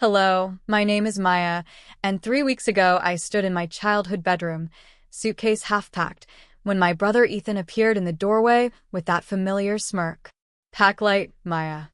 Hello, my name is Maya, and 3 weeks ago I stood in my childhood bedroom, suitcase half-packed, when my brother Ethan appeared in the doorway with that familiar smirk. "Pack light, Maya.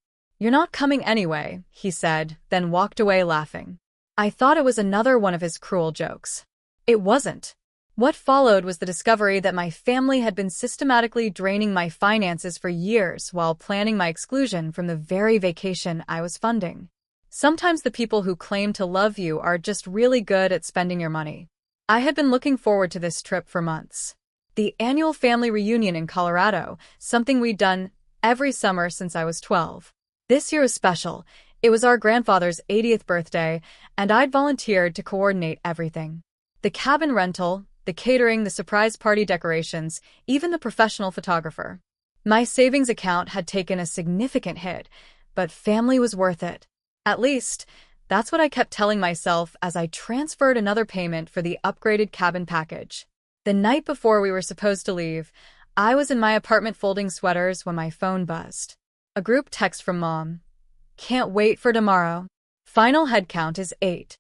You're not coming anyway," he said, then walked away laughing. I thought it was another one of his cruel jokes. It wasn't. What followed was the discovery that my family had been systematically draining my finances for years while planning my exclusion from the very vacation I was funding. Sometimes the people who claim to love you are just really good at spending your money. I had been looking forward to this trip for months. The annual family reunion in Colorado, something we'd done every summer since I was 12. This year was special. It was our grandfather's 80th birthday, and I'd volunteered to coordinate everything. The cabin rental, the catering, the surprise party decorations, even the professional photographer. My savings account had taken a significant hit, but family was worth it. At least, that's what I kept telling myself as I transferred another payment for the upgraded cabin package. The night before we were supposed to leave, I was in my apartment folding sweaters when my phone buzzed. A group text from Mom. "Can't wait for tomorrow. Final head count is 8.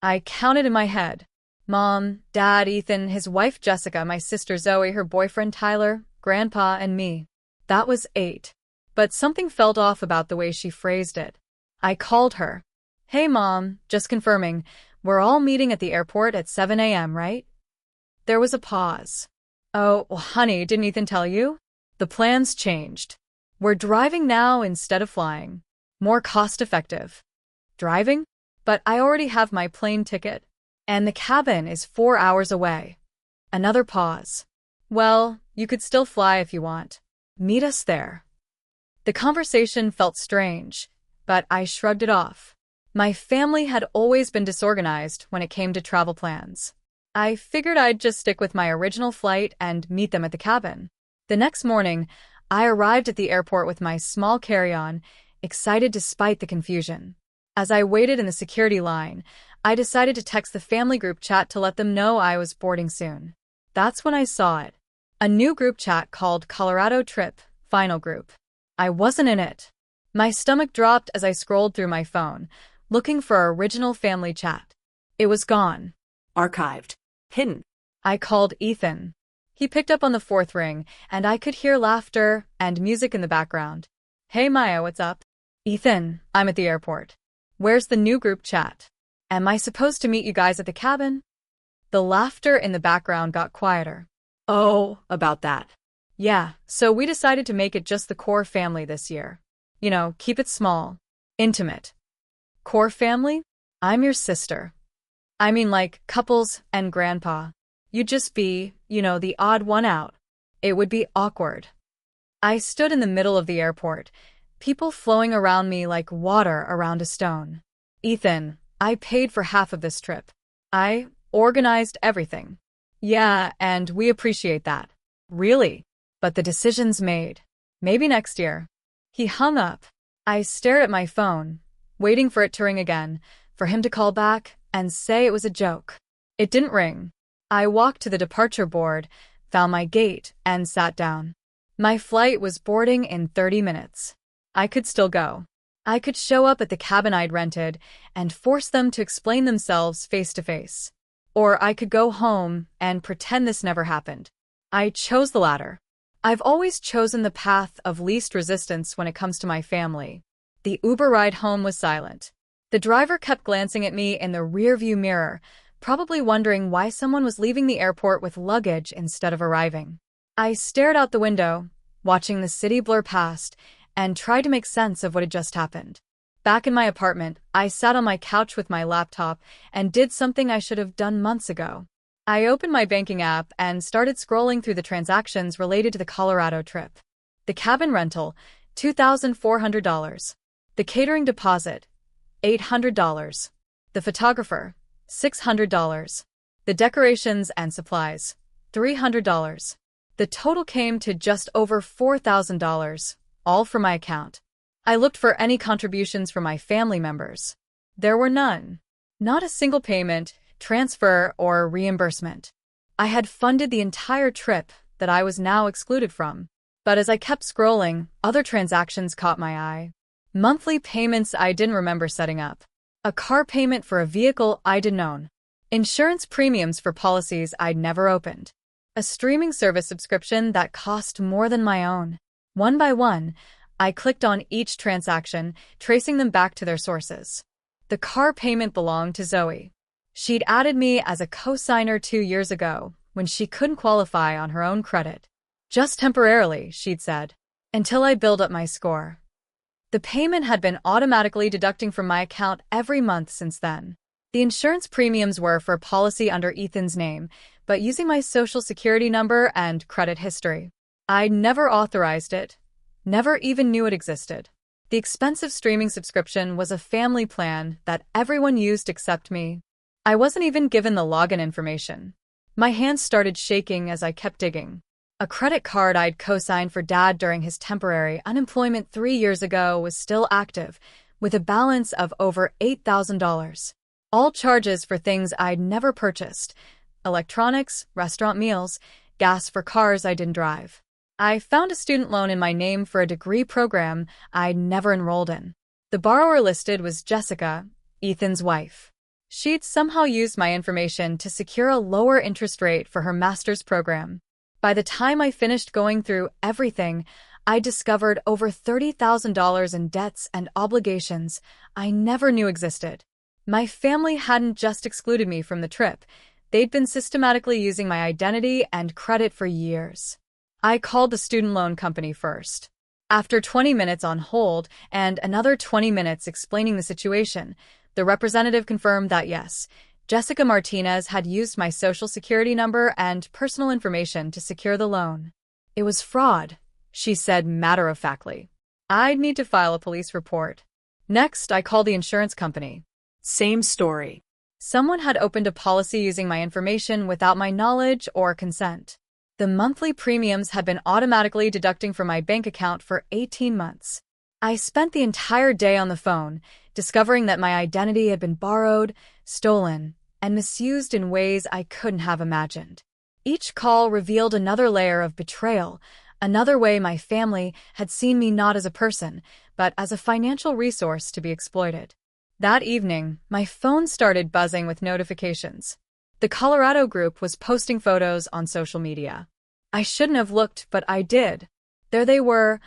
I counted in my head. Mom, Dad, Ethan, his wife Jessica, my sister Zoe, her boyfriend Tyler, Grandpa, and me. That was 8. But something felt off about the way she phrased it. I called her. "Hey Mom, just confirming, we're all meeting at the airport at 7 a.m., right?" There was a pause. "Oh, well, honey, didn't Ethan tell you? The plans changed. We're driving now instead of flying. More cost-effective." "Driving? But I already have my plane ticket. And the cabin is 4 hours away." Another pause. "Well, you could still fly if you want. Meet us there." The conversation felt strange, but I shrugged it off. My family had always been disorganized when it came to travel plans. I figured I'd just stick with my original flight and meet them at the cabin. The next morning, I arrived at the airport with my small carry-on, excited despite the confusion. As I waited in the security line, I decided to text the family group chat to let them know I was boarding soon. That's when I saw it. A new group chat called Colorado Trip, Final Group. I wasn't in it. My stomach dropped as I scrolled through my phone, looking for our original family chat. It was gone. Archived. Hidden. I called Ethan. He picked up on the fourth ring, and I could hear laughter and music in the background. "Hey Maya, what's up?" "Ethan, I'm at the airport. Where's the new group chat? Am I supposed to meet you guys at the cabin?" The laughter in the background got quieter. "Oh, about that." "Yeah, so we decided to make it just the core family this year. You know, keep it small. Intimate." "Core family? I'm your sister. I mean like couples and grandpa. You'd just be, the odd one out. It would be awkward." I stood in the middle of the airport, people flowing around me like water around a stone. "Ethan, I paid for half of this trip. I organized everything." "Yeah, and we appreciate that." "Really? But the decision's made. Maybe next year." He hung up. I stared at my phone, waiting for it to ring again, for him to call back and say it was a joke. It didn't ring. I walked to the departure board, found my gate, and sat down. My flight was boarding in 30 minutes. I could still go. I could show up at the cabin I'd rented and force them to explain themselves face to face. Or I could go home and pretend this never happened. I chose the latter. I've always chosen the path of least resistance when it comes to my family. The Uber ride home was silent. The driver kept glancing at me in the rearview mirror, probably wondering why someone was leaving the airport with luggage instead of arriving. I stared out the window, watching the city blur past, and tried to make sense of what had just happened. Back in my apartment, I sat on my couch with my laptop and did something I should have done months ago. I opened my banking app and started scrolling through the transactions related to the Colorado trip. The cabin rental, $2,400. The catering deposit, $800. The photographer, $600. The decorations and supplies, $300. The total came to just over $4,000, all from my account. I looked for any contributions from my family members. There were none. Not a single payment, transfer, or reimbursement. I had funded the entire trip that I was now excluded from. But as I kept scrolling, other transactions caught my eye. Monthly payments I didn't remember setting up. A car payment for a vehicle I didn't own. Insurance premiums for policies I'd never opened. A streaming service subscription that cost more than my own. One by one, I clicked on each transaction, tracing them back to their sources. The car payment belonged to Zoe. She'd added me as a co-signer 2 years ago, when she couldn't qualify on her own credit. Just temporarily, she'd said, until I build up my score. The payment had been automatically deducting from my account every month since then. The insurance premiums were for a policy under Ethan's name, but using my social security number and credit history. I never authorized it, never even knew it existed. The expensive streaming subscription was a family plan that everyone used except me. I wasn't even given the login information. My hands started shaking as I kept digging. A credit card I'd co-signed for Dad during his temporary unemployment 3 years ago was still active, with a balance of over $8,000. All charges for things I'd never purchased: electronics, restaurant meals, gas for cars I didn't drive. I found a student loan in my name for a degree program I'd never enrolled in. The borrower listed was Jessica, Ethan's wife. She'd somehow used my information to secure a lower interest rate for her master's program. By the time I finished going through everything, I discovered over $30,000 in debts and obligations I never knew existed. My family hadn't just excluded me from the trip. They'd been systematically using my identity and credit for years. I called the student loan company first. After 20 minutes on hold and another 20 minutes explaining the situation, the representative confirmed that yes, Jessica Martinez had used my social security number and personal information to secure the loan. It was fraud, she said matter-of-factly. I'd need to file a police report. Next, I called the insurance company. Same story. Someone had opened a policy using my information without my knowledge or consent. The monthly premiums had been automatically deducting from my bank account for 18 months. I spent the entire day on the phone, discovering that my identity had been borrowed, stolen, and misused in ways I couldn't have imagined. Each call revealed another layer of betrayal, another way my family had seen me not as a person, but as a financial resource to be exploited. That evening, my phone started buzzing with notifications. The Colorado group was posting photos on social media. I shouldn't have looked, but I did. There they were,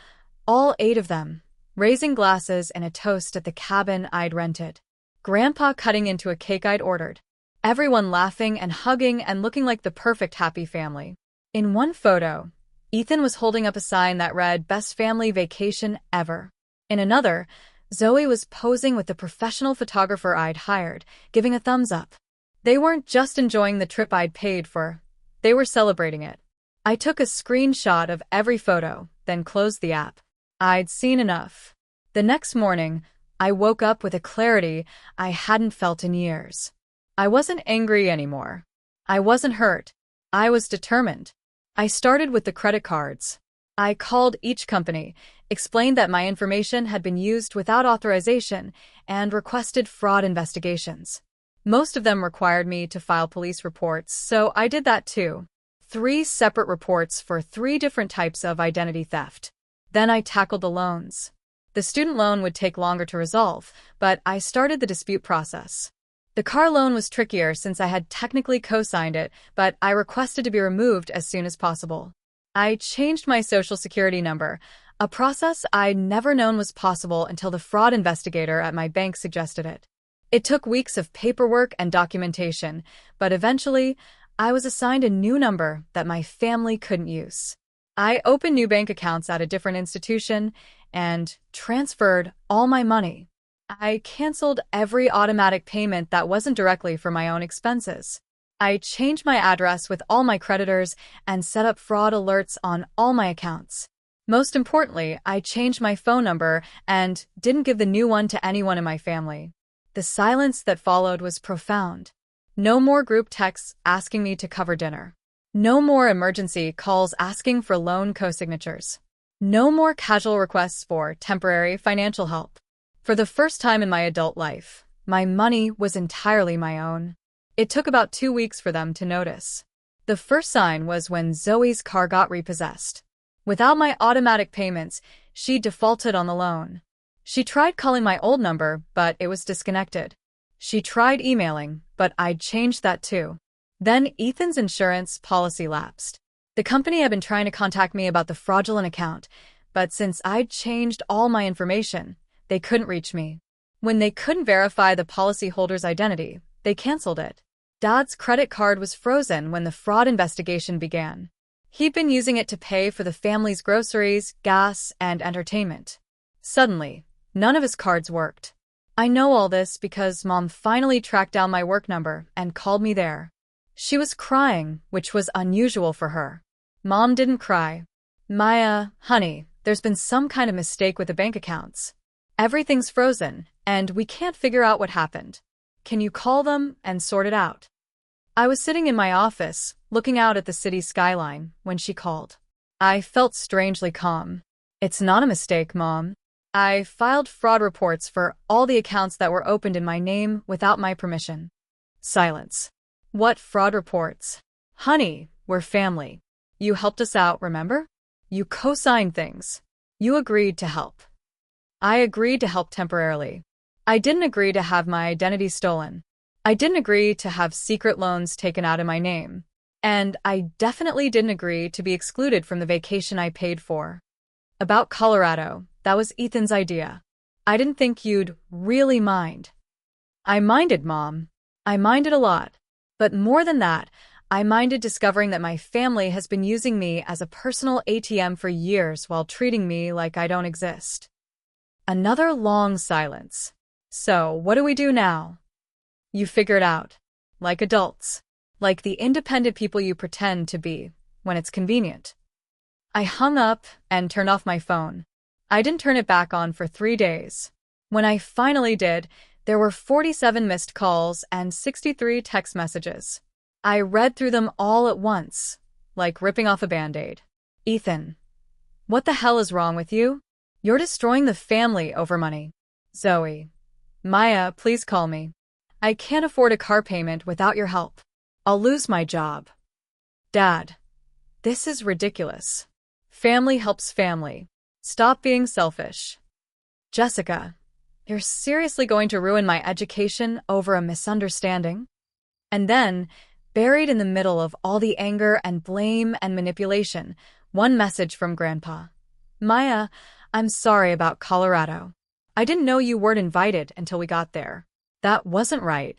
all 8 of them, raising glasses in a toast at the cabin I'd rented. Grandpa cutting into a cake I'd ordered. Everyone laughing and hugging and looking like the perfect happy family. In one photo, Ethan was holding up a sign that read, "Best family vacation ever." In another, Zoe was posing with the professional photographer I'd hired, giving a thumbs up. They weren't just enjoying the trip I'd paid for, they were celebrating it. I took a screenshot of every photo, then closed the app. I'd seen enough. The next morning, I woke up with a clarity I hadn't felt in years. I wasn't angry anymore. I wasn't hurt. I was determined. I started with the credit cards. I called each company, explained that my information had been used without authorization, and requested fraud investigations. Most of them required me to file police reports, so I did that too. 3 separate reports for 3 different types of identity theft. Then I tackled the loans. The student loan would take longer to resolve, but I started the dispute process. The car loan was trickier since I had technically co-signed it, but I requested to be removed as soon as possible. I changed my social security number, a process I'd never known was possible until the fraud investigator at my bank suggested it. It took weeks of paperwork and documentation, but eventually, I was assigned a new number that my family couldn't use. I opened new bank accounts at a different institution and transferred all my money. I canceled every automatic payment that wasn't directly for my own expenses. I changed my address with all my creditors and set up fraud alerts on all my accounts. Most importantly, I changed my phone number and didn't give the new one to anyone in my family. The silence that followed was profound. No more group texts asking me to cover dinner. No more emergency calls asking for loan co-signatures. No more casual requests for temporary financial help. For the first time in my adult life, my money was entirely my own. It took about 2 weeks for them to notice. The first sign was when Zoe's car got repossessed. Without my automatic payments, she defaulted on the loan. She tried calling my old number, but it was disconnected. She tried emailing, but I'd changed that too. Then Ethan's insurance policy lapsed. The company had been trying to contact me about the fraudulent account, but since I'd changed all my information, they couldn't reach me. When they couldn't verify the policyholder's identity, they canceled it. Dad's credit card was frozen when the fraud investigation began. He'd been using it to pay for the family's groceries, gas, and entertainment. Suddenly, none of his cards worked. I know all this because Mom finally tracked down my work number and called me there. She was crying, which was unusual for her. Mom didn't cry. "Maya, honey, there's been some kind of mistake with the bank accounts. Everything's frozen, and we can't figure out what happened. Can you call them and sort it out?" I was sitting in my office, looking out at the city skyline, when she called. I felt strangely calm. "It's not a mistake, Mom. I filed fraud reports for all the accounts that were opened in my name without my permission." Silence. "What fraud reports?" "Honey, we're family. You helped us out, remember? You co-signed things. You agreed to help." I agreed to help temporarily. I didn't agree to have my identity stolen. I didn't agree to have secret loans taken out in my name. And I definitely didn't agree to be excluded from the vacation I paid for. About Colorado, that was Ethan's idea. I didn't think you'd really mind. I minded, Mom. I minded a lot. But more than that, I minded discovering that my family has been using me as a personal ATM for years while treating me like I don't exist. Another long silence. "So, what do we do now?" "You figure it out. Like adults. Like the independent people you pretend to be, when it's convenient." I hung up and turned off my phone. I didn't turn it back on for 3 days. When I finally did, there were 47 missed calls and 63 text messages. I read through them all at once, like ripping off a Band-Aid. "Ethan, what the hell is wrong with you? You're destroying the family over money." "Zoe. Maya, please call me. I can't afford a car payment without your help. I'll lose my job." "Dad, this is ridiculous. Family helps family. Stop being selfish." "Jessica, you're seriously going to ruin my education over a misunderstanding?" And then, buried in the middle of all the anger and blame and manipulation, one message from Grandpa. "Maya, I'm sorry about Colorado. I didn't know you weren't invited until we got there. That wasn't right."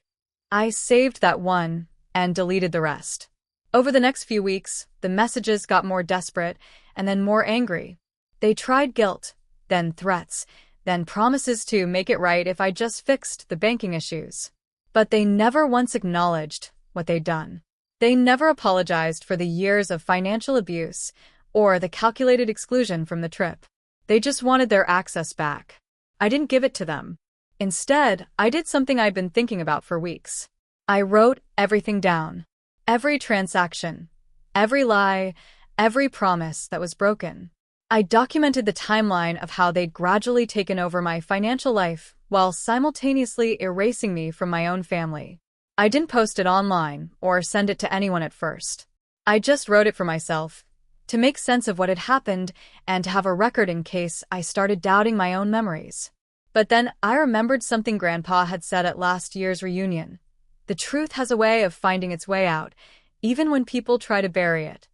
I saved that one and deleted the rest. Over the next few weeks, the messages got more desperate and then more angry. They tried guilt, then threats, then promises to make it right if I just fixed the banking issues. But they never once acknowledged what they'd done. They never apologized for the years of financial abuse or the calculated exclusion from the trip. They just wanted their access back. I didn't give it to them. Instead, I did something I'd been thinking about for weeks. I wrote everything down. Every transaction, every lie, every promise that was broken. I documented the timeline of how they'd gradually taken over my financial life while simultaneously erasing me from my own family. I didn't post it online or send it to anyone at first. I just wrote it for myself, to make sense of what had happened and to have a record in case I started doubting my own memories. But then I remembered something Grandpa had said at last year's reunion. The truth has a way of finding its way out, even when people try to bury it.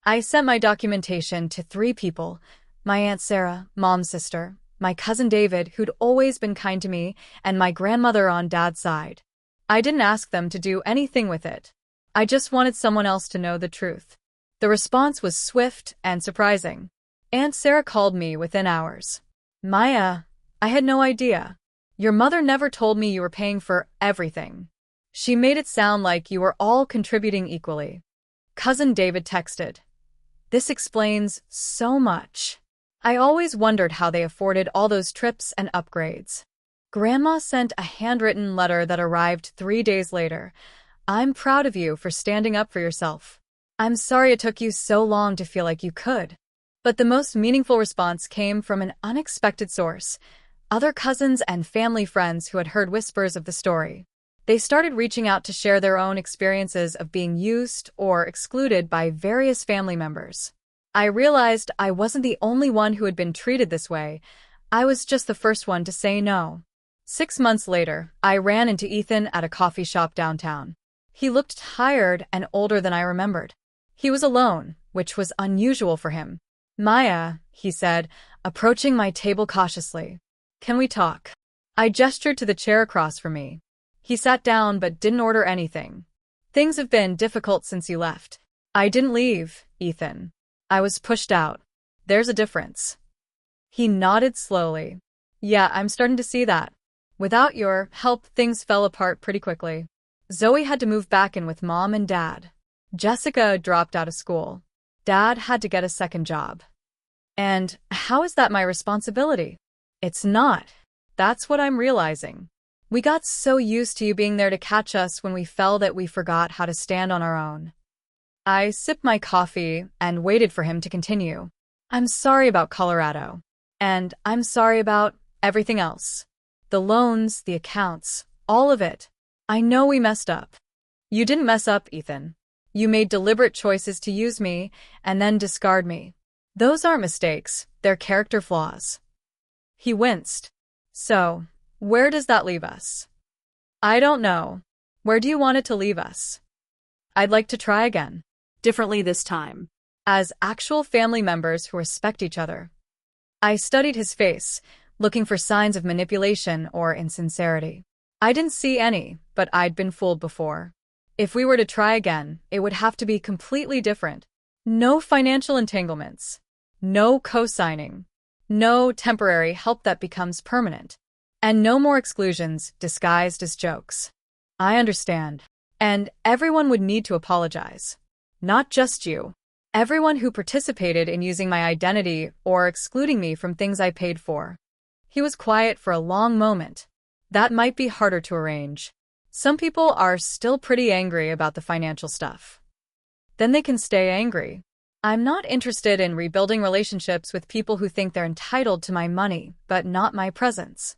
I sent my documentation to 3 people: my Aunt Sarah, Mom's sister, my cousin David, who'd always been kind to me, and my grandmother on Dad's side. I didn't ask them to do anything with it. I just wanted someone else to know the truth. The response was swift and surprising. Aunt Sarah called me within hours. "Maya, I had no idea. Your mother never told me you were paying for everything. She made it sound like you were all contributing equally." Cousin David texted. "This explains so much. I always wondered how they afforded all those trips and upgrades." Grandma sent a handwritten letter that arrived 3 days later. "I'm proud of you for standing up for yourself. I'm sorry it took you so long to feel like you could." But the most meaningful response came from an unexpected source: other cousins and family friends who had heard whispers of the story. They started reaching out to share their own experiences of being used or excluded by various family members. I realized I wasn't the only one who had been treated this way. I was just the first one to say no. 6 months later, I ran into Ethan at a coffee shop downtown. He looked tired and older than I remembered. He was alone, which was unusual for him. "Maya," he said, approaching my table cautiously. "Can we talk?" I gestured to the chair across from me. He sat down but didn't order anything. "Things have been difficult since you left." "I didn't leave, Ethan. I was pushed out. There's a difference." He nodded slowly. "Yeah, I'm starting to see that. Without your help, things fell apart pretty quickly. Zoe had to move back in with Mom and Dad. Jessica dropped out of school. Dad had to get a second job. And how is that my responsibility? It's not. That's what I'm realizing. We got so used to you being there to catch us when we fell that we forgot how to stand on our own." I sipped my coffee and waited for him to continue. "I'm sorry about Colorado. And I'm sorry about everything else. The loans, the accounts, all of it. I know we messed up." "You didn't mess up, Ethan. You made deliberate choices to use me and then discard me. Those aren't mistakes, they're character flaws." He winced. "So, where does that leave us?" "I don't know. Where do you want it to leave us?" "I'd like to try again." Differently this time. "As actual family members who respect each other." I studied his face, looking for signs of manipulation or insincerity. I didn't see any, but I'd been fooled before. If we were to try again, it would have to be completely different. No financial entanglements. No co-signing. No temporary help that becomes permanent. And no more exclusions disguised as jokes. "I understand. And everyone would need to apologize. Not just you. Everyone who participated in using my identity or excluding me from things I paid for." He was quiet for a long moment. "That might be harder to arrange. Some people are still pretty angry about the financial stuff." "Then they can stay angry. I'm not interested in rebuilding relationships with people who think they're entitled to my money, but not my presence."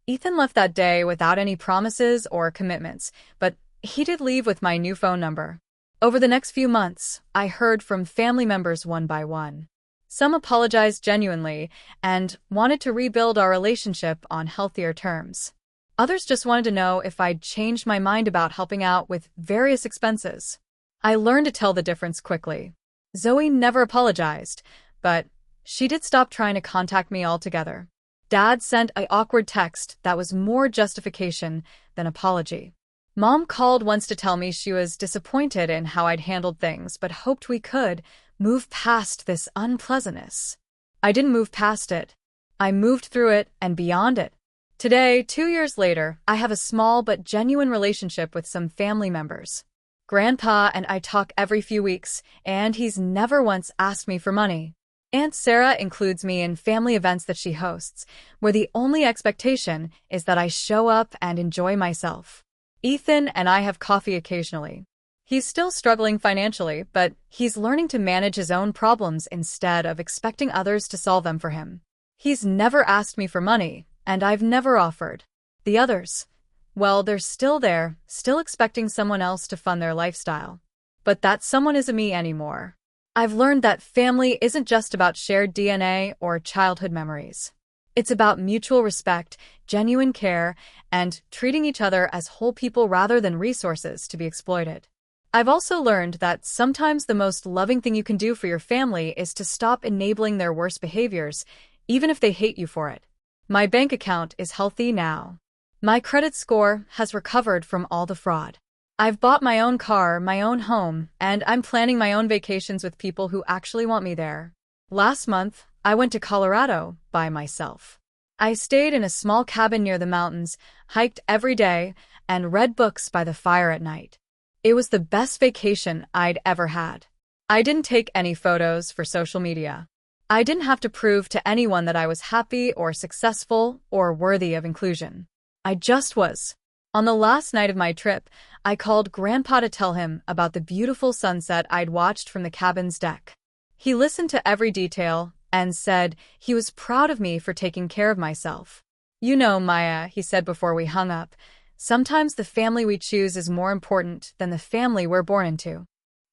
Ethan left that day without any promises or commitments, but he did leave with my new phone number. Over the next few months, I heard from family members one by one. Some apologized genuinely and wanted to rebuild our relationship on healthier terms. Others just wanted to know if I'd changed my mind about helping out with various expenses. I learned to tell the difference quickly. Zoe never apologized, but she did stop trying to contact me altogether. Dad sent an awkward text that was more justification than apology. Mom called once to tell me she was disappointed in how I'd handled things, but hoped we could move past this unpleasantness. I didn't move past it. I moved through it and beyond it. Today, 2 years later, I have a small but genuine relationship with some family members. Grandpa and I talk every few weeks, and he's never once asked me for money. Aunt Sarah includes me in family events that she hosts, where the only expectation is that I show up and enjoy myself. Ethan and I have coffee occasionally. He's still struggling financially, but he's learning to manage his own problems instead of expecting others to solve them for him. He's never asked me for money, and I've never offered. The others, well, they're still there, still expecting someone else to fund their lifestyle. But that someone isn't me anymore. I've learned that family isn't just about shared DNA or childhood memories. It's about mutual respect, genuine care, and treating each other as whole people rather than resources to be exploited. I've also learned that sometimes the most loving thing you can do for your family is to stop enabling their worst behaviors, even if they hate you for it. My bank account is healthy now. My credit score has recovered from all the fraud. I've bought my own car, my own home, and I'm planning my own vacations with people who actually want me there. Last month, I went to Colorado by myself. I stayed in a small cabin near the mountains, hiked every day, and read books by the fire at night. It was the best vacation I'd ever had. I didn't take any photos for social media. I didn't have to prove to anyone that I was happy or successful or worthy of inclusion. I just was. On the last night of my trip, I called Grandpa to tell him about the beautiful sunset I'd watched from the cabin's deck. He listened to every detail and said he was proud of me for taking care of myself. "You know, Maya," he said before we hung up, "sometimes the family we choose is more important than the family we're born into."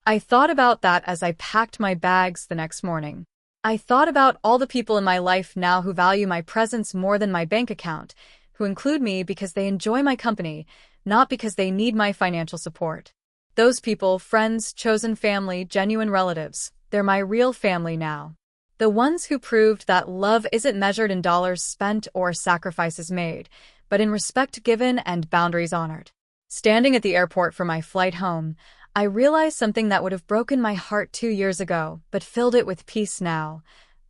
I thought about that as I packed my bags the next morning. I thought about all the people in my life now who value my presence more than my bank account, who include me because they enjoy my company, not because they need my financial support. Those people, friends, chosen family, genuine relatives, they're my real family now. The ones who proved that love isn't measured in dollars spent or sacrifices made, but in respect given and boundaries honored. Standing at the airport for my flight home, I realized something that would have broken my heart 2 years ago, but filled it with peace now.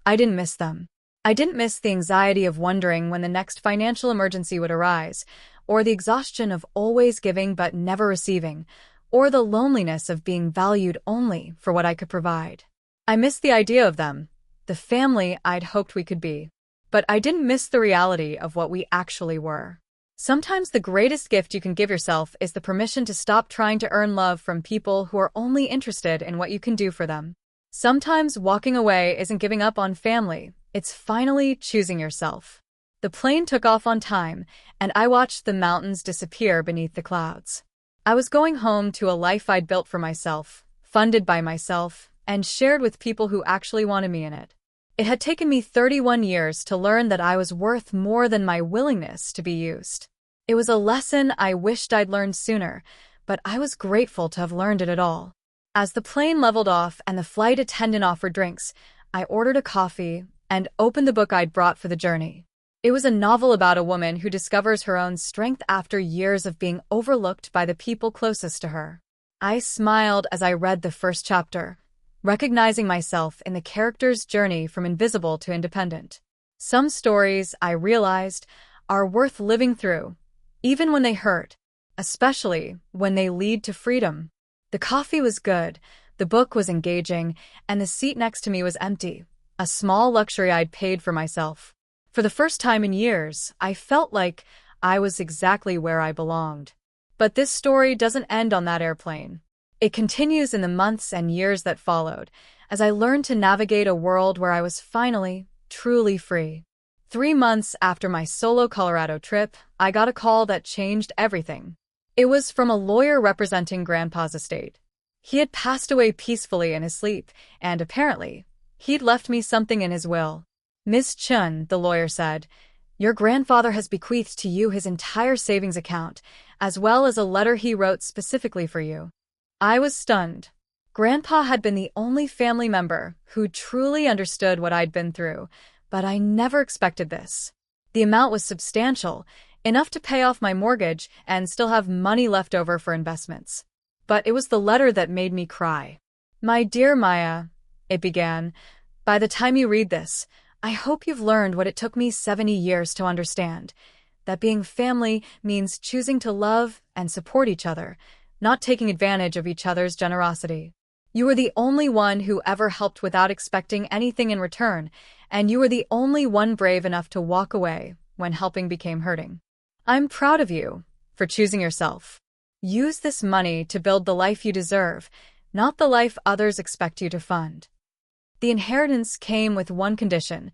I didn't miss them. I didn't miss the anxiety of wondering when the next financial emergency would arise, or the exhaustion of always giving but never receiving, or the loneliness of being valued only for what I could provide. I missed the idea of them, the family I'd hoped we could be. But I didn't miss the reality of what we actually were. Sometimes the greatest gift you can give yourself is the permission to stop trying to earn love from people who are only interested in what you can do for them. Sometimes walking away isn't giving up on family, it's finally choosing yourself. The plane took off on time, and I watched the mountains disappear beneath the clouds. I was going home to a life I'd built for myself, funded by myself, and shared with people who actually wanted me in it. It had taken me 31 years to learn that I was worth more than my willingness to be used. It was a lesson I wished I'd learned sooner, but I was grateful to have learned it at all. As the plane leveled off and the flight attendant offered drinks, I ordered a coffee and opened the book I'd brought for the journey. It was a novel about a woman who discovers her own strength after years of being overlooked by the people closest to her. I smiled as I read the first chapter, recognizing myself in the character's journey from invisible to independent. Some stories, I realized, are worth living through, even when they hurt, especially when they lead to freedom. The coffee was good, the book was engaging, and the seat next to me was empty, a small luxury I'd paid for myself. For the first time in years, I felt like I was exactly where I belonged. But this story doesn't end on that airplane. It continues in the months and years that followed, as I learned to navigate a world where I was finally, truly free. 3 months after my solo Colorado trip, I got a call that changed everything. It was from a lawyer representing Grandpa's estate. He had passed away peacefully in his sleep, and apparently, he'd left me something in his will. "Miss Chun," the lawyer said, "your grandfather has bequeathed to you his entire savings account, as well as a letter he wrote specifically for you." I was stunned. Grandpa had been the only family member who truly understood what I'd been through, but I never expected this. The amount was substantial, enough to pay off my mortgage and still have money left over for investments. But it was the letter that made me cry. "My dear Maya," it began, "by the time you read this, I hope you've learned what it took me 70 years to understand, that being family means choosing to love and support each other, not taking advantage of each other's generosity. You were the only one who ever helped without expecting anything in return, and you were the only one brave enough to walk away when helping became hurting. I'm proud of you for choosing yourself. Use this money to build the life you deserve, not the life others expect you to fund." The inheritance came with one condition: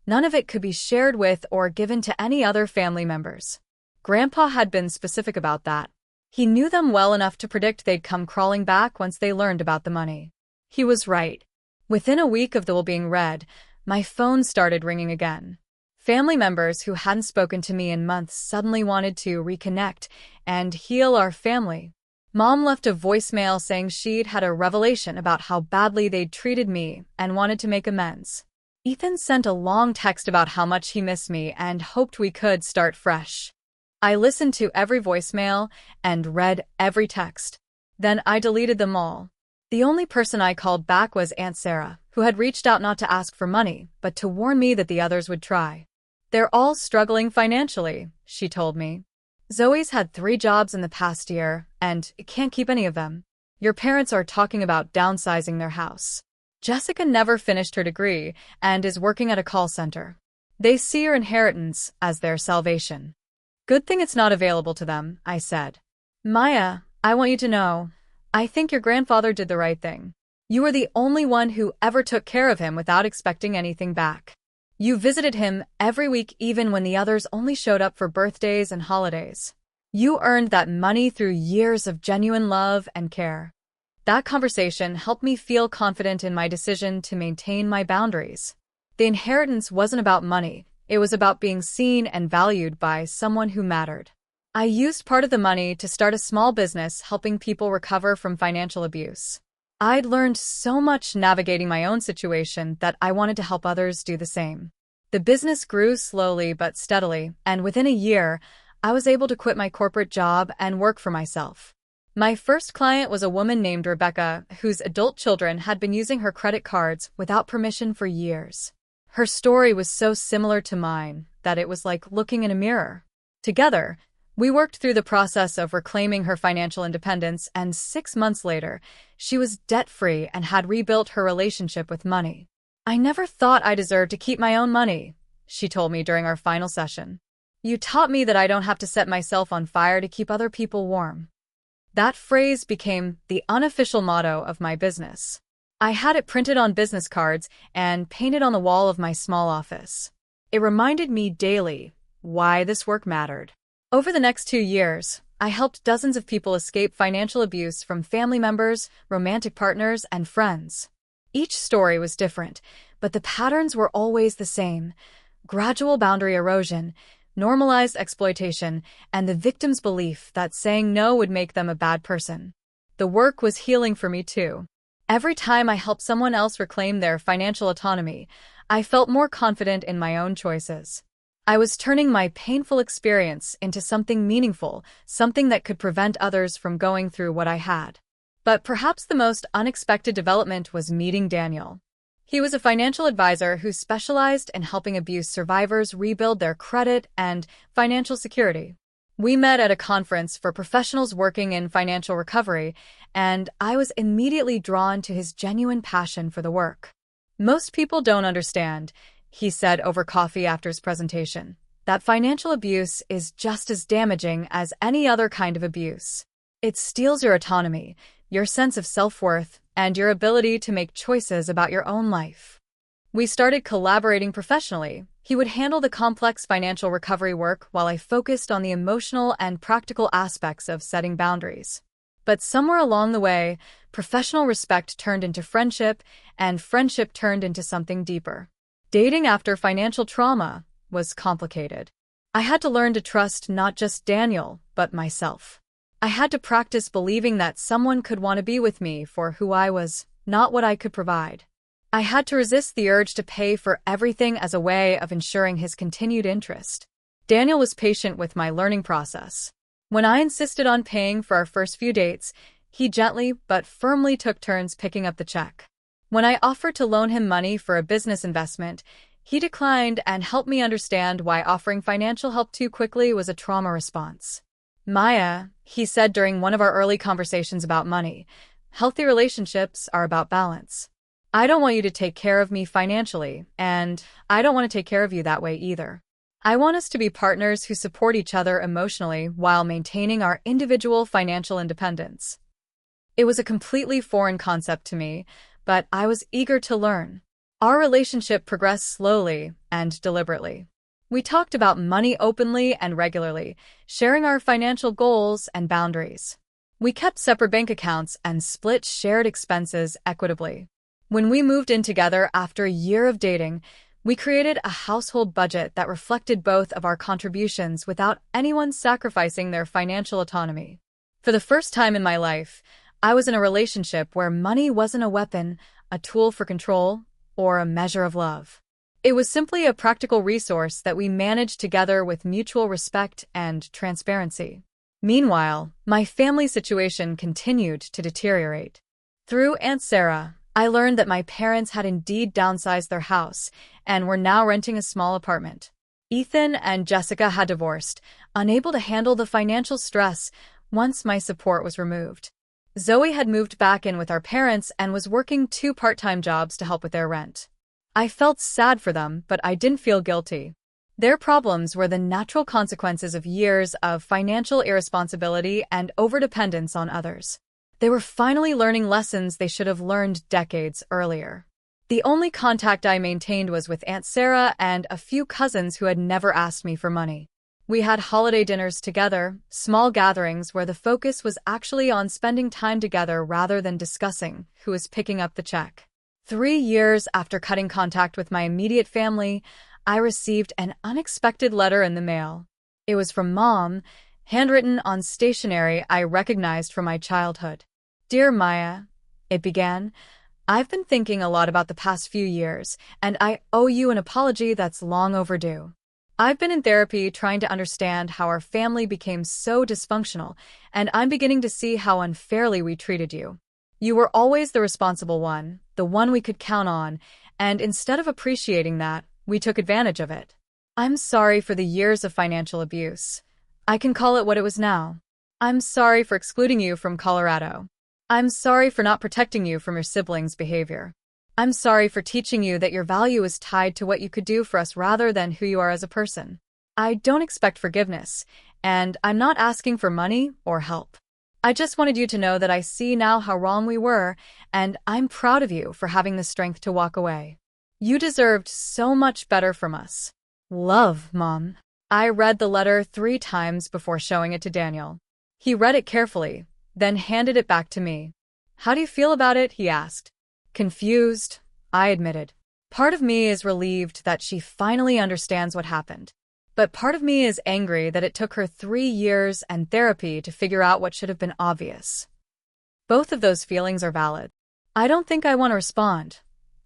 none of it could be shared with or given to any other family members. Grandpa had been specific about that. He knew them well enough to predict they'd come crawling back once they learned about the money. He was right. Within a week of the will being read, my phone started ringing again. Family members who hadn't spoken to me in months suddenly wanted to reconnect and heal our family. Mom left a voicemail saying she'd had a revelation about how badly they'd treated me and wanted to make amends. Ethan sent a long text about how much he missed me and hoped we could start fresh. I listened to every voicemail and read every text. Then I deleted them all. The only person I called back was Aunt Sarah, who had reached out not to ask for money, but to warn me that the others would try. "They're all struggling financially," she told me. "Zoe's had 3 jobs in the past year, and can't keep any of them. Your parents are talking about downsizing their house. Jessica never finished her degree and is working at a call center. They see your inheritance as their salvation." "Good thing it's not available to them," I said. "Maya, I want you to know, I think your grandfather did the right thing. You were the only one who ever took care of him without expecting anything back. You visited him every week even when the others only showed up for birthdays and holidays. You earned that money through years of genuine love and care." That conversation helped me feel confident in my decision to maintain my boundaries. The inheritance wasn't about money, It was about being seen and valued by someone who mattered. I used part of the money to start a small business helping people recover from financial abuse. I'd learned so much navigating my own situation that I wanted to help others do the same. The business grew slowly but steadily, and within a year, I was able to quit my corporate job and work for myself. My first client was a woman named Rebecca, whose adult children had been using her credit cards without permission for years. Her story was so similar to mine that it was like looking in a mirror. Together, we worked through the process of reclaiming her financial independence, and 6 months later, she was debt-free and had rebuilt her relationship with money. "I never thought I deserved to keep my own money," she told me during our final session. "You taught me that I don't have to set myself on fire to keep other people warm." That phrase became the unofficial motto of my business. I had it printed on business cards and painted on the wall of my small office. It reminded me daily why this work mattered. Over the next 2 years, I helped dozens of people escape financial abuse from family members, romantic partners, and friends. Each story was different, but the patterns were always the same: gradual boundary erosion, normalized exploitation, and the victim's belief that saying no would make them a bad person. The work was healing for me too. Every time I helped someone else reclaim their financial autonomy, I felt more confident in my own choices. I was turning my painful experience into something meaningful, something that could prevent others from going through what I had. But perhaps the most unexpected development was meeting Daniel. He was a financial advisor who specialized in helping abuse survivors rebuild their credit and financial security. We met at a conference for professionals working in financial recovery, and I was immediately drawn to his genuine passion for the work. "Most people don't understand," he said over coffee after his presentation, "that financial abuse is just as damaging as any other kind of abuse. It steals your autonomy, your sense of self-worth, and your ability to make choices about your own life." We started collaborating professionally. He would handle the complex financial recovery work while I focused on the emotional and practical aspects of setting boundaries. But somewhere along the way, professional respect turned into friendship, and friendship turned into something deeper. Dating after financial trauma was complicated. I had to learn to trust not just Daniel, but myself. I had to practice believing that someone could want to be with me for who I was, not what I could provide. I had to resist the urge to pay for everything as a way of ensuring his continued interest. Daniel was patient with my learning process. When I insisted on paying for our first few dates, he gently but firmly took turns picking up the check. When I offered to loan him money for a business investment, he declined and helped me understand why offering financial help too quickly was a trauma response. "Maya," he said during one of our early conversations about money, "healthy relationships are about balance. I don't want you to take care of me financially, and I don't want to take care of you that way either. I want us to be partners who support each other emotionally while maintaining our individual financial independence." It was a completely foreign concept to me, but I was eager to learn. Our relationship progressed slowly and deliberately. We talked about money openly and regularly, sharing our financial goals and boundaries. We kept separate bank accounts and split shared expenses equitably. When we moved in together after a year of dating, we created a household budget that reflected both of our contributions without anyone sacrificing their financial autonomy. For the first time in my life, I was in a relationship where money wasn't a weapon, a tool for control, or a measure of love. It was simply a practical resource that we managed together with mutual respect and transparency. Meanwhile, my family situation continued to deteriorate. Through Aunt Sarah, I learned that my parents had indeed downsized their house and were now renting a small apartment. Ethan and Jessica had divorced, unable to handle the financial stress once my support was removed. Zoe had moved back in with our parents and was working 2 part-time jobs to help with their rent. I felt sad for them, but I didn't feel guilty. Their problems were the natural consequences of years of financial irresponsibility and overdependence on others. They were finally learning lessons they should have learned decades earlier. The only contact I maintained was with Aunt Sarah and a few cousins who had never asked me for money. We had holiday dinners together, small gatherings where the focus was actually on spending time together rather than discussing who was picking up the check. 3 years after cutting contact with my immediate family, I received an unexpected letter in the mail. It was from Mom, handwritten on stationery I recognized from my childhood. "Dear Maya," it began, "I've been thinking a lot about the past few years, and I owe you an apology that's long overdue. I've been in therapy trying to understand how our family became so dysfunctional, and I'm beginning to see how unfairly we treated you. You were always the responsible one, the one we could count on, and instead of appreciating that, we took advantage of it. I'm sorry for the years of financial abuse. I can call it what it was now. I'm sorry for excluding you from Colorado. I'm sorry for not protecting you from your siblings' behavior. I'm sorry for teaching you that your value is tied to what you could do for us rather than who you are as a person. I don't expect forgiveness, and I'm not asking for money or help. I just wanted you to know that I see now how wrong we were, and I'm proud of you for having the strength to walk away. You deserved so much better from us. Love, Mom." I read the letter 3 times before showing it to Daniel. He read it carefully, then handed it back to me. "How do you feel about it?" he asked. "Confused," I admitted. Part of me is relieved that she finally understands what happened. But part of me is angry that it took her 3 years and therapy to figure out what should have been obvious. Both of those feelings are valid. "I don't think I want to respond,"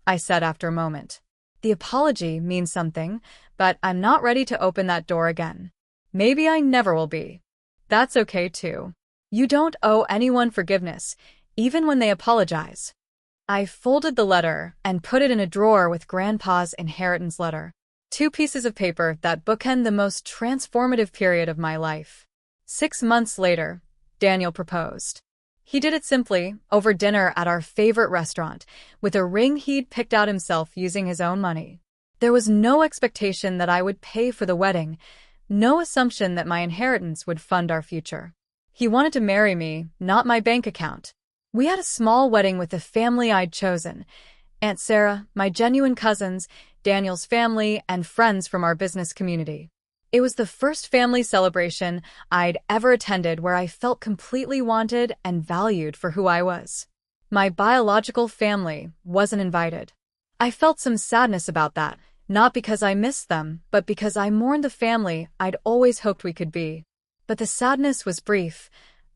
I said after a moment. "The apology means something, but I'm not ready to open that door again. Maybe I never will be. That's okay too. You don't owe anyone forgiveness, even when they apologize." I folded the letter and put it in a drawer with Grandpa's inheritance letter. 2 pieces of paper that bookend the most transformative period of my life. 6 months later, Daniel proposed. He did it simply, over dinner at our favorite restaurant, with a ring he'd picked out himself using his own money. There was no expectation that I would pay for the wedding, no assumption that my inheritance would fund our future. He wanted to marry me, not my bank account. We had a small wedding with the family I'd chosen: Aunt Sarah, my genuine cousins, Daniel's family, and friends from our business community. It was the first family celebration I'd ever attended where I felt completely wanted and valued for who I was. My biological family wasn't invited. I felt some sadness about that, not because I missed them, but because I mourned the family I'd always hoped we could be. But the sadness was brief,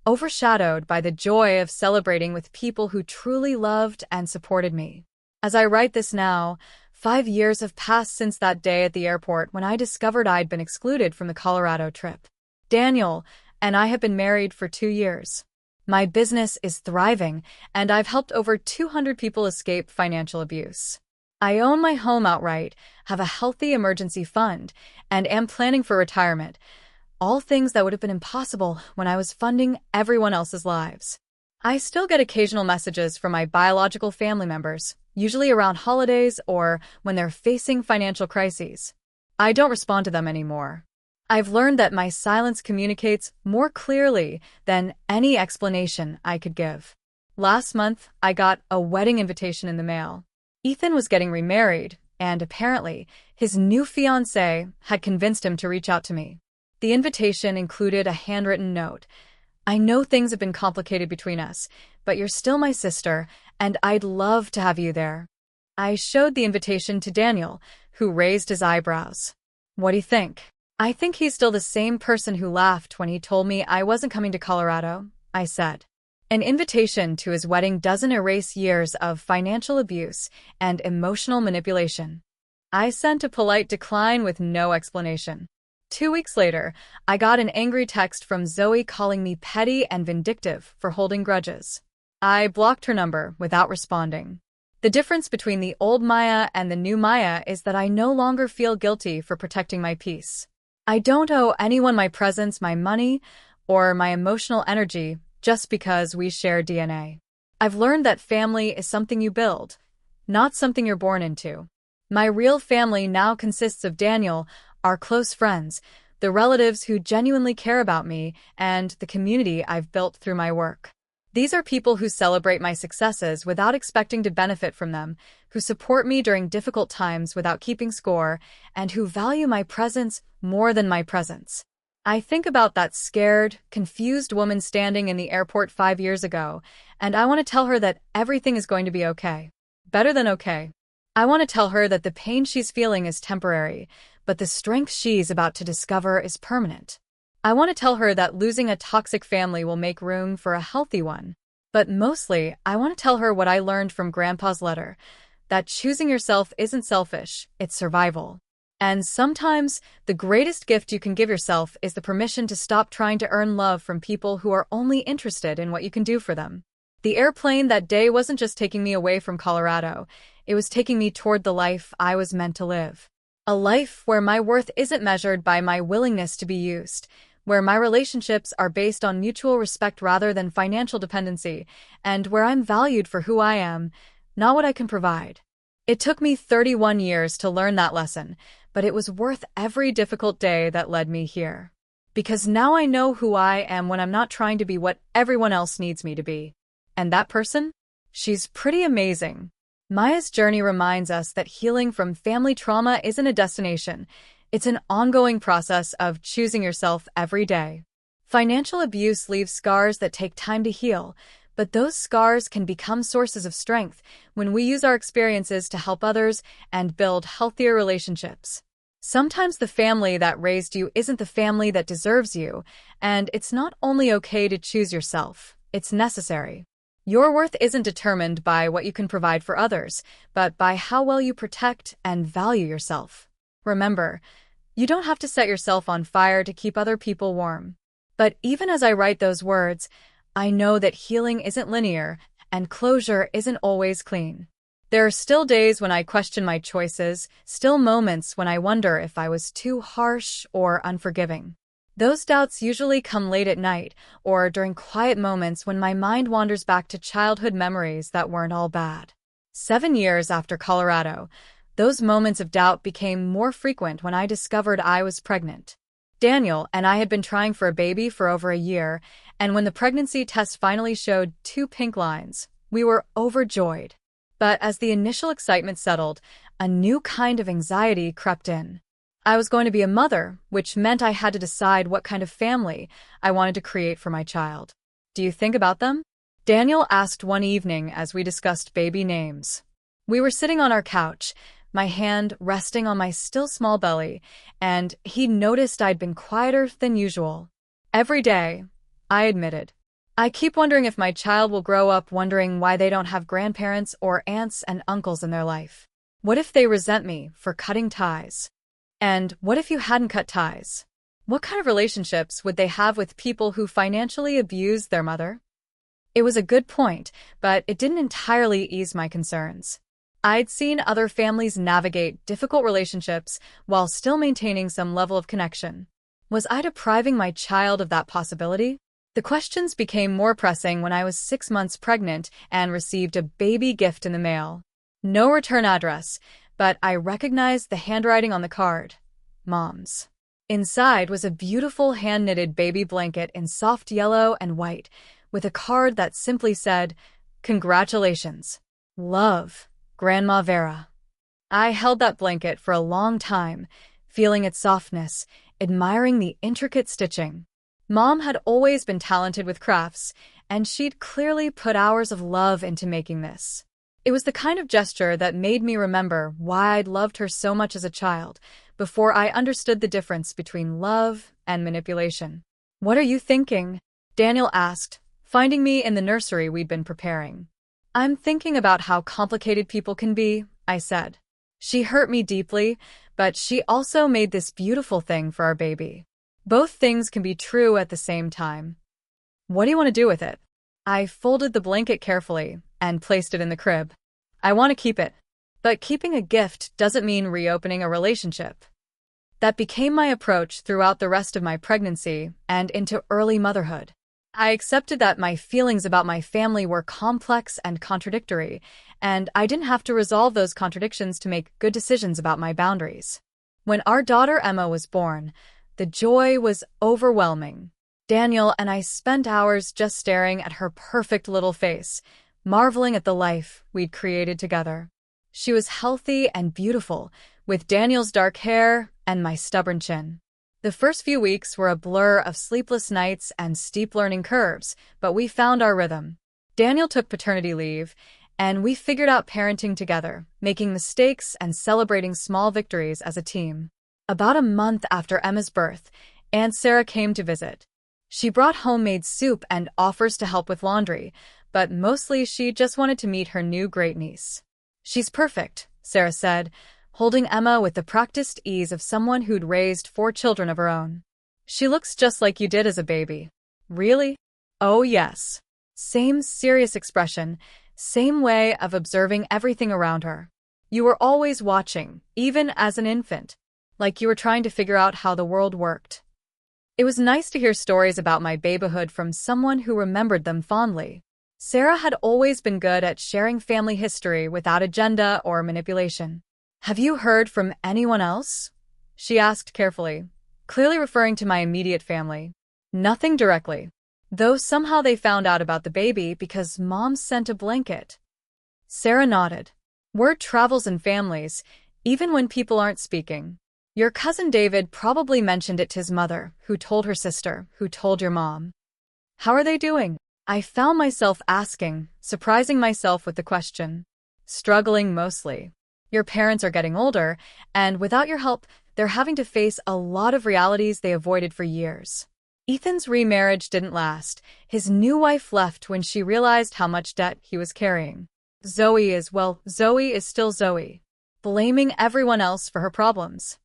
overshadowed by the joy of celebrating with people who truly loved and supported me. As I write this now, 5 years have passed since that day at the airport when I discovered I'd been excluded from the Colorado trip. Daniel and I have been married for 2 years. My business is thriving, and I've helped over 200 people escape financial abuse. I own my home outright, have a healthy emergency fund, and am planning for retirement. All things that would have been impossible when I was funding everyone else's lives. I still get occasional messages from my biological family members, usually around holidays or when they're facing financial crises. I don't respond to them anymore. I've learned that my silence communicates more clearly than any explanation I could give. Last month, I got a wedding invitation in the mail. Ethan was getting remarried, and apparently, his new fiancée had convinced him to reach out to me. The invitation included a handwritten note. "I know things have been complicated between us, but you're still my sister, and I'd love to have you there." I showed the invitation to Daniel, who raised his eyebrows. "What do you think?" "I think he's still the same person who laughed when he told me I wasn't coming to Colorado," I said. An invitation to his wedding doesn't erase years of financial abuse and emotional manipulation. I sent a polite decline with no explanation. 2 weeks later, I got an angry text from Zoe calling me petty and vindictive for holding grudges. I blocked her number without responding. The difference between the old Maya and the new Maya is that I no longer feel guilty for protecting my peace. I don't owe anyone my presence, my money, or my emotional energy just because we share DNA. I've learned that family is something you build, not something you're born into. My real family now consists of Daniel, our close friends, the relatives who genuinely care about me, and the community I've built through my work. These are people who celebrate my successes without expecting to benefit from them, who support me during difficult times without keeping score, and who value my presence more than my presence. I think about that scared, confused woman standing in the airport 5 years ago, and I want to tell her that everything is going to be okay. Better than okay. I want to tell her that the pain she's feeling is temporary, but the strength she's about to discover is permanent. I want to tell her that losing a toxic family will make room for a healthy one. But mostly, I want to tell her what I learned from Grandpa's letter, that choosing yourself isn't selfish, it's survival. And sometimes, the greatest gift you can give yourself is the permission to stop trying to earn love from people who are only interested in what you can do for them. The airplane that day wasn't just taking me away from Colorado, it was taking me toward the life I was meant to live. A life where my worth isn't measured by my willingness to be used, where my relationships are based on mutual respect rather than financial dependency, and where I'm valued for who I am, not what I can provide. It took me 31 years to learn that lesson, but it was worth every difficult day that led me here. Because now I know who I am when I'm not trying to be what everyone else needs me to be. And that person? She's pretty amazing. Maya's journey reminds us that healing from family trauma isn't a destination. It's an ongoing process of choosing yourself every day. Financial abuse leaves scars that take time to heal, but those scars can become sources of strength when we use our experiences to help others and build healthier relationships. Sometimes the family that raised you isn't the family that deserves you, and it's not only okay to choose yourself, it's necessary. Your worth isn't determined by what you can provide for others, but by how well you protect and value yourself. Remember, you don't have to set yourself on fire to keep other people warm. But even as I write those words, I know that healing isn't linear and closure isn't always clean. There are still days when I question my choices, still moments when I wonder if I was too harsh or unforgiving. Those doubts usually come late at night or during quiet moments when my mind wanders back to childhood memories that weren't all bad. 7 years after Colorado, those moments of doubt became more frequent when I discovered I was pregnant. Daniel and I had been trying for a baby for over a year, and when the pregnancy test finally showed 2 pink lines, we were overjoyed. But as the initial excitement settled, a new kind of anxiety crept in. I was going to be a mother, which meant I had to decide what kind of family I wanted to create for my child. Do you think about them? Daniel asked one evening as we discussed baby names. We were sitting on our couch, my hand resting on my still small belly, and he noticed I'd been quieter than usual. Every day, I admitted, I keep wondering if my child will grow up wondering why they don't have grandparents or aunts and uncles in their life. What if they resent me for cutting ties? And what if you hadn't cut ties? What kind of relationships would they have with people who financially abused their mother? It was a good point, but it didn't entirely ease my concerns. I'd seen other families navigate difficult relationships while still maintaining some level of connection. Was I depriving my child of that possibility? The questions became more pressing when I was 6 months pregnant and received a baby gift in the mail. No return address, but I recognized the handwriting on the card. Mom's. Inside was a beautiful hand-knitted baby blanket in soft yellow and white, with a card that simply said, "Congratulations. Love, Grandma Vera." I held that blanket for a long time, feeling its softness, admiring the intricate stitching. Mom had always been talented with crafts, and she'd clearly put hours of love into making this. It was the kind of gesture that made me remember why I'd loved her so much as a child, before I understood the difference between love and manipulation. "What are you thinking?" Daniel asked, finding me in the nursery we'd been preparing. "I'm thinking about how complicated people can be," I said. She hurt me deeply, but she also made this beautiful thing for our baby. Both things can be true at the same time. "What do you want to do with it?" I folded the blanket carefully and placed it in the crib. "I want to keep it." But keeping a gift doesn't mean reopening a relationship. That became my approach throughout the rest of my pregnancy and into early motherhood. I accepted that my feelings about my family were complex and contradictory, and I didn't have to resolve those contradictions to make good decisions about my boundaries. When our daughter Emma was born, the joy was overwhelming. Daniel and I spent hours just staring at her perfect little face, marveling at the life we'd created together. She was healthy and beautiful, with Daniel's dark hair and my stubborn chin. The first few weeks were a blur of sleepless nights and steep learning curves, but we found our rhythm. Daniel took paternity leave, and we figured out parenting together, making mistakes and celebrating small victories as a team. About a month after Emma's birth, Aunt Sarah came to visit. She brought homemade soup and offers to help with laundry, but mostly she just wanted to meet her new great-niece. "She's perfect," Sarah said, holding Emma with the practiced ease of someone who'd raised 4 children of her own. "She looks just like you did as a baby." "Really?" "Oh, yes." Same serious expression, same way of observing everything around her. "You were always watching, even as an infant, like you were trying to figure out how the world worked." It was nice to hear stories about my babyhood from someone who remembered them fondly. Sarah had always been good at sharing family history without agenda or manipulation. "Have you heard from anyone else?" she asked carefully, clearly referring to my immediate family. "Nothing directly, though somehow they found out about the baby because Mom sent a blanket." Sarah nodded. "Word travels in families, even when people aren't speaking. Your cousin David probably mentioned it to his mother, who told her sister, who told your mom." "How are they doing?" I found myself asking, surprising myself with the question. "Struggling mostly. Your parents are getting older, and without your help, they're having to face a lot of realities they avoided for years." Ethan's remarriage didn't last. His new wife left when she realized how much debt he was carrying. Zoe is still Zoe, blaming everyone else for her problems.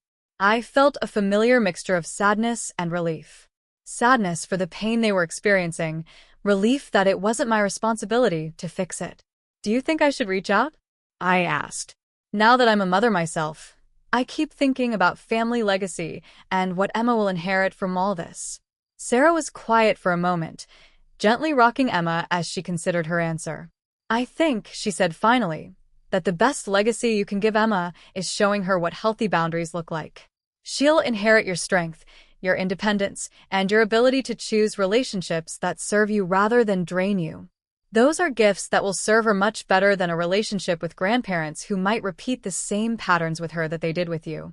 I felt a familiar mixture of sadness and relief. Sadness for the pain they were experiencing, relief that it wasn't my responsibility to fix it. "Do you think I should reach out?" I asked. Now that I'm a mother myself, I keep thinking about family legacy and what Emma will inherit from all this. Sarah was quiet for a moment, gently rocking Emma as she considered her answer. "I think," she said finally, "that the best legacy you can give Emma is showing her what healthy boundaries look like. She'll inherit your strength, your independence, and your ability to choose relationships that serve you rather than drain you. Those are gifts that will serve her much better than a relationship with grandparents who might repeat the same patterns with her that they did with you."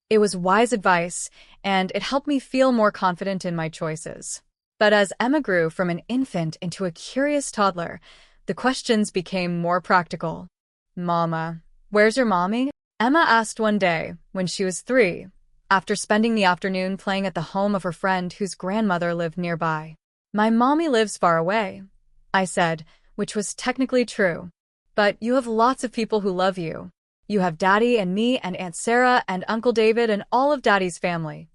It was wise advice, and it helped me feel more confident in my choices. But as Emma grew from an infant into a curious toddler, the questions became more practical. "Mama, where's your mommy?" Emma asked one day, when she was 3, after spending the afternoon playing at the home of her friend whose grandmother lived nearby. "My mommy lives far away," I said, which was technically true. "But you have lots of people who love you. You have Daddy and me and Aunt Sarah and Uncle David and all of Daddy's family.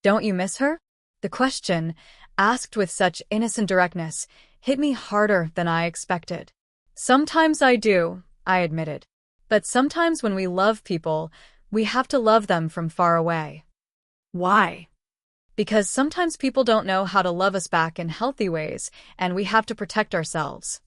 Don't you miss her?" The question, asked with such innocent directness, hit me harder than I expected. "Sometimes I do," I admitted. "But sometimes when we love people, we have to love them from far away." "Why?" "Because sometimes people don't know how to love us back in healthy ways, and we have to protect ourselves."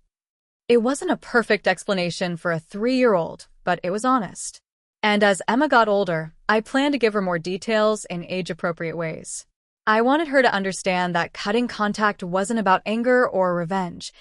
It wasn't a perfect explanation for a 3-year-old, but it was honest. And as Emma got older, I planned to give her more details in age-appropriate ways. I wanted her to understand that cutting contact wasn't about anger or revenge.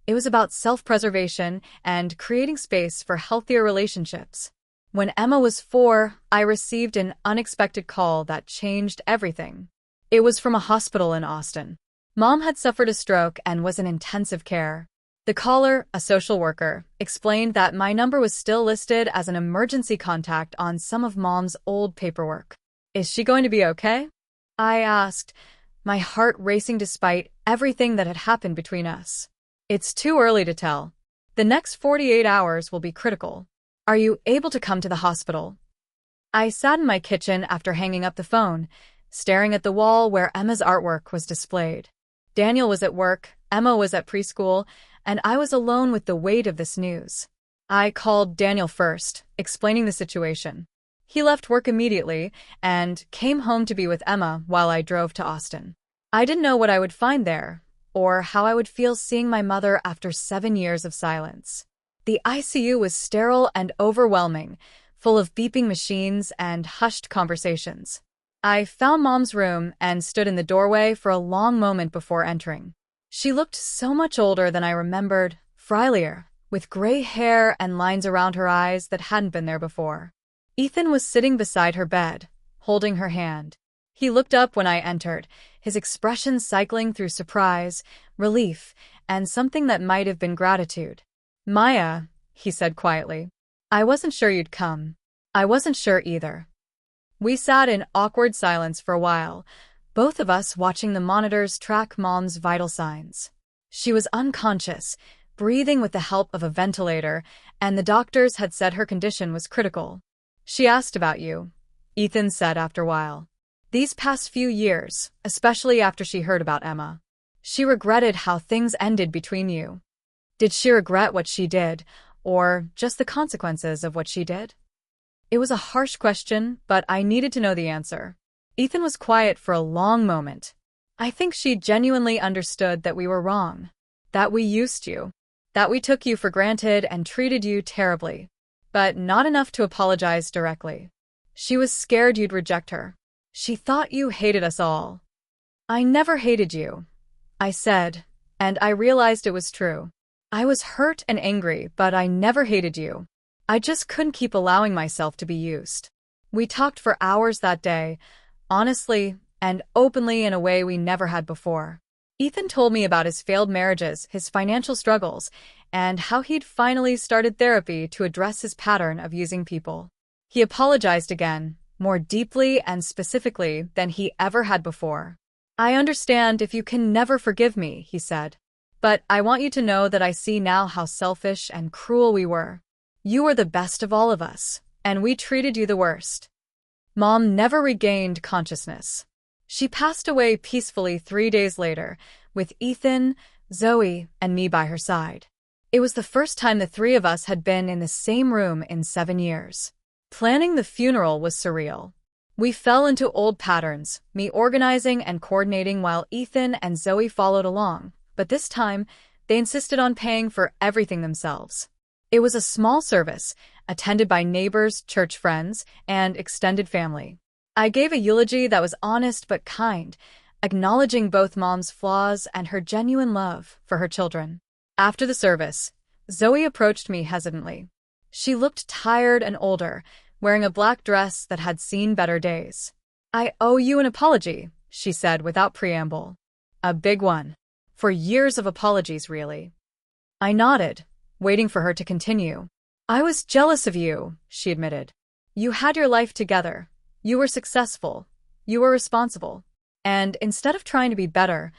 It was about self-preservation and creating space for healthier relationships. When Emma was 4, I received an unexpected call that changed everything. It was from a hospital in Austin. Mom had suffered a stroke and was in intensive care. The caller, a social worker, explained that my number was still listed as an emergency contact on some of Mom's old paperwork. "Is she going to be okay?" I asked, my heart racing despite everything that had happened between us. "It's too early to tell. The next 48 hours will be critical. Are you able to come to the hospital?" I sat in my kitchen after hanging up the phone, staring at the wall where Emma's artwork was displayed. Daniel was at work, Emma was at preschool, and I was alone with the weight of this news. I called Daniel first, explaining the situation. He left work immediately and came home to be with Emma while I drove to Austin. I didn't know what I would find there, or how I would feel seeing my mother after 7 years of silence. The ICU was sterile and overwhelming, full of beeping machines and hushed conversations. I found Mom's room and stood in the doorway for a long moment before entering. She looked so much older than I remembered, frilier, with gray hair and lines around her eyes that hadn't been there before. Ethan was sitting beside her bed, holding her hand. He looked up when I entered, his expression cycling through surprise, relief, and something that might have been gratitude. "Maya," he said quietly. I wasn't sure you'd come. I wasn't sure either. We sat in awkward silence for a while, both of us watching the monitors track Mom's vital signs. She was unconscious, breathing with the help of a ventilator, and the doctors had said her condition was critical. She asked about you, Ethan said after a while. These past few years, especially after she heard about Emma. She regretted how things ended between you. Did she regret what she did, or just the consequences of what she did? It was a harsh question, but I needed to know the answer. Ethan was quiet for a long moment. I think she genuinely understood that we were wrong, that we used you, that we took you for granted and treated you terribly, but not enough to apologize directly. She was scared you'd reject her. She thought you hated us all. I never hated you, I said, and I realized it was true. I was hurt and angry, but I never hated you. I just couldn't keep allowing myself to be used. We talked for hours that day, honestly and openly in a way we never had before. Ethan told me about his failed marriages, his financial struggles, and how he'd finally started therapy to address his pattern of using people. He apologized again, more deeply and specifically than he ever had before. I understand if you can never forgive me, he said. But I want you to know that I see now how selfish and cruel we were. You were the best of all of us, and we treated you the worst. Mom never regained consciousness. She passed away peacefully 3 days later, with Ethan, Zoe, and me by her side. It was the first time the three of us had been in the same room in 7 years. Planning the funeral was surreal. We fell into old patterns, me organizing and coordinating while Ethan and Zoe followed along, but this time, they insisted on paying for everything themselves. It was a small service, attended by neighbors, church friends, and extended family. I gave a eulogy that was honest but kind, acknowledging both Mom's flaws and her genuine love for her children. After the service, Zoe approached me hesitantly. She looked tired and older, wearing a black dress that had seen better days. I owe you an apology, she said without preamble. A big one. For years of apologies, really. I nodded, waiting for her to continue. I was jealous of you, she admitted. You had your life together. You were successful. You were responsible. And instead of trying to be better,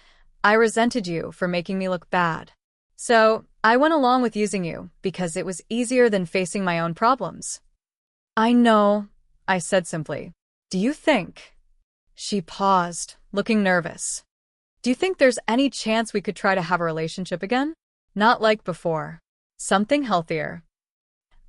I resented you for making me look bad. So, I went along with using you because it was easier than facing my own problems. I know, I said simply. Do you think? She paused, looking nervous. Do you think there's any chance we could try to have a relationship again? Not like before. Something healthier.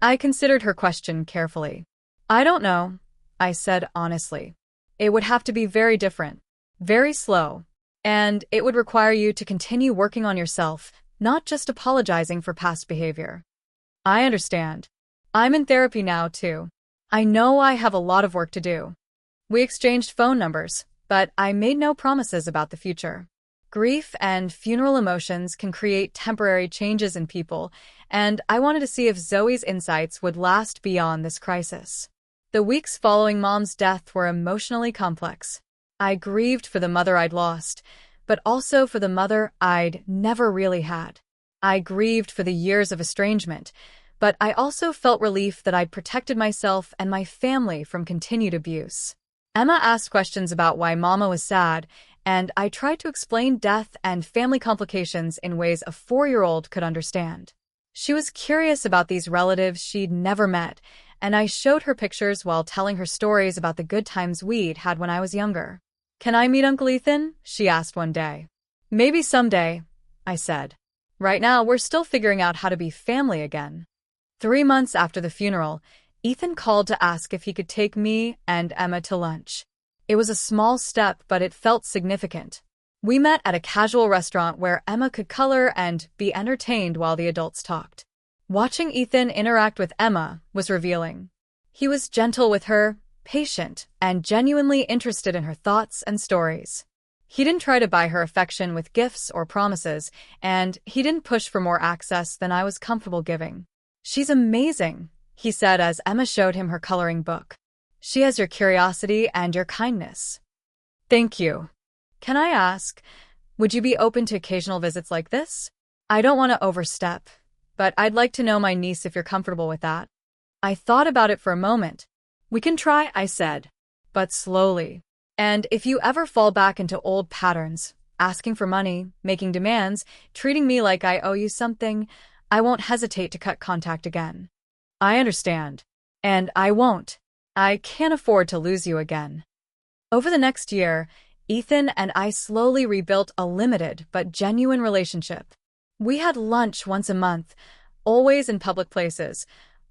I considered her question carefully. I don't know, I said honestly. It would have to be very different, very slow, and it would require you to continue working on yourself, not just apologizing for past behavior. I understand. I'm in therapy now, too. I know I have a lot of work to do. We exchanged phone numbers, but I made no promises about the future. Grief and funeral emotions can create temporary changes in people, and I wanted to see if Zoe's insights would last beyond this crisis. The weeks following Mom's death were emotionally complex. I grieved for the mother I'd lost, but also for the mother I'd never really had. I grieved for the years of estrangement, but I also felt relief that I'd protected myself and my family from continued abuse. Emma asked questions about why Mama was sad, and I tried to explain death and family complications in ways a 4-year-old could understand. She was curious about these relatives she'd never met, and I showed her pictures while telling her stories about the good times we'd had when I was younger. Can I meet Uncle Ethan? She asked one day. Maybe someday, I said. Right now, we're still figuring out how to be family again. 3 months after the funeral, Ethan called to ask if he could take me and Emma to lunch. It was a small step, but it felt significant. We met at a casual restaurant where Emma could color and be entertained while the adults talked. Watching Ethan interact with Emma was revealing. He was gentle with her, patient, and genuinely interested in her thoughts and stories. He didn't try to buy her affection with gifts or promises, and he didn't push for more access than I was comfortable giving. She's amazing, he said as Emma showed him her coloring book. She has your curiosity and your kindness. Thank you. Can I ask, would you be open to occasional visits like this? I don't want to overstep, but I'd like to know my niece if you're comfortable with that. I thought about it for a moment. We can try, I said. But slowly. And if you ever fall back into old patterns, asking for money, making demands, treating me like I owe you something, I won't hesitate to cut contact again. I understand. And I won't. I can't afford to lose you again. Over the next year, Ethan and I slowly rebuilt a limited but genuine relationship. We had lunch once a month, always in public places,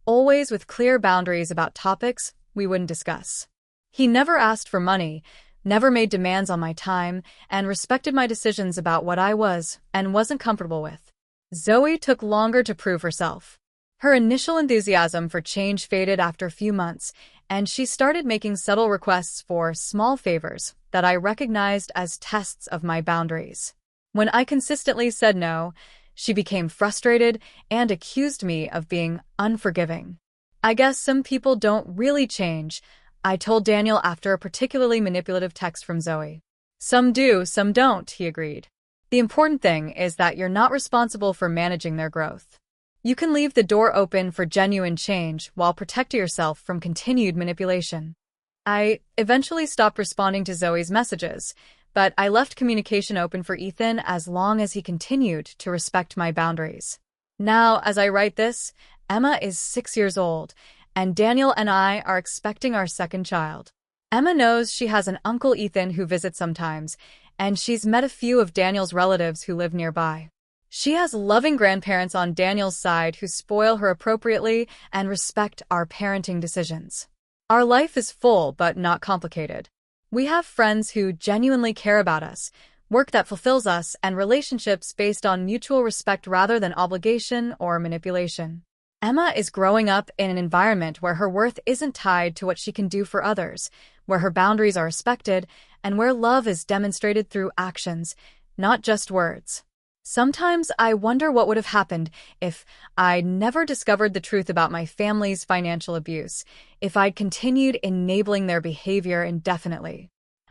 always with clear boundaries about topics we wouldn't discuss. He never asked for money, never made demands on my time, and respected my decisions about what I was and wasn't comfortable with. Zoe took longer to prove herself. Her initial enthusiasm for change faded after a few months, and she started making subtle requests for small favors that I recognized as tests of my boundaries. When I consistently said no, she became frustrated and accused me of being unforgiving. I guess some people don't really change, I told Daniel after a particularly manipulative text from Zoe. Some do, some don't, he agreed. The important thing is that you're not responsible for managing their growth. You can leave the door open for genuine change while protecting yourself from continued manipulation. I eventually stopped responding to Zoe's messages, but I left communication open for Ethan as long as he continued to respect my boundaries. Now, as I write this, Emma is 6 years old, and Daniel and I are expecting our second child. Emma knows she has an Uncle Ethan who visits sometimes, and she's met a few of Daniel's relatives who live nearby. She has loving grandparents on Daniel's side who spoil her appropriately and respect our parenting decisions. Our life is full but not complicated. We have friends who genuinely care about us, work that fulfills us, and relationships based on mutual respect rather than obligation or manipulation. Emma is growing up in an environment where her worth isn't tied to what she can do for others, where her boundaries are respected, and where love is demonstrated through actions, not just words. Sometimes I wonder what would have happened if I'd never discovered the truth about my family's financial abuse, if I'd continued enabling their behavior indefinitely.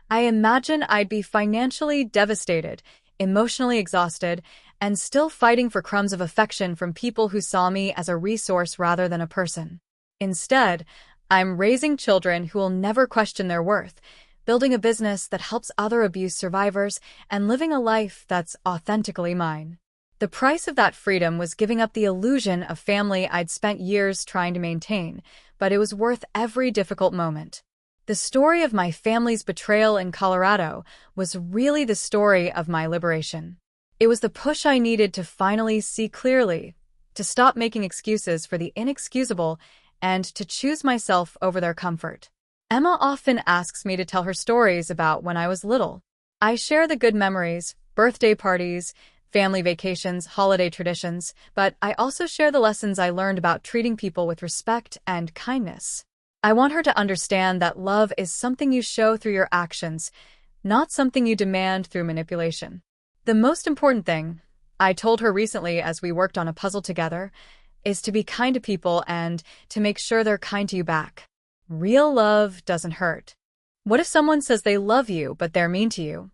I imagine I'd be financially devastated, emotionally exhausted, and still fighting for crumbs of affection from people who saw me as a resource rather than a person. Instead, I'm raising children who will never question their worth, building a business that helps other abuse survivors, and living a life that's authentically mine. The price of that freedom was giving up the illusion of family I'd spent years trying to maintain, but it was worth every difficult moment. The story of my family's betrayal in Colorado was really the story of my liberation. It was the push I needed to finally see clearly, to stop making excuses for the inexcusable, and to choose myself over their comfort. Emma often asks me to tell her stories about when I was little. I share the good memories, birthday parties, family vacations, holiday traditions, but I also share the lessons I learned about treating people with respect and kindness. I want her to understand that love is something you show through your actions, not something you demand through manipulation. The most important thing, I told her recently as we worked on a puzzle together, is to be kind to people and to make sure they're kind to you back. Real love doesn't hurt. What if someone says they love you but they're mean to you?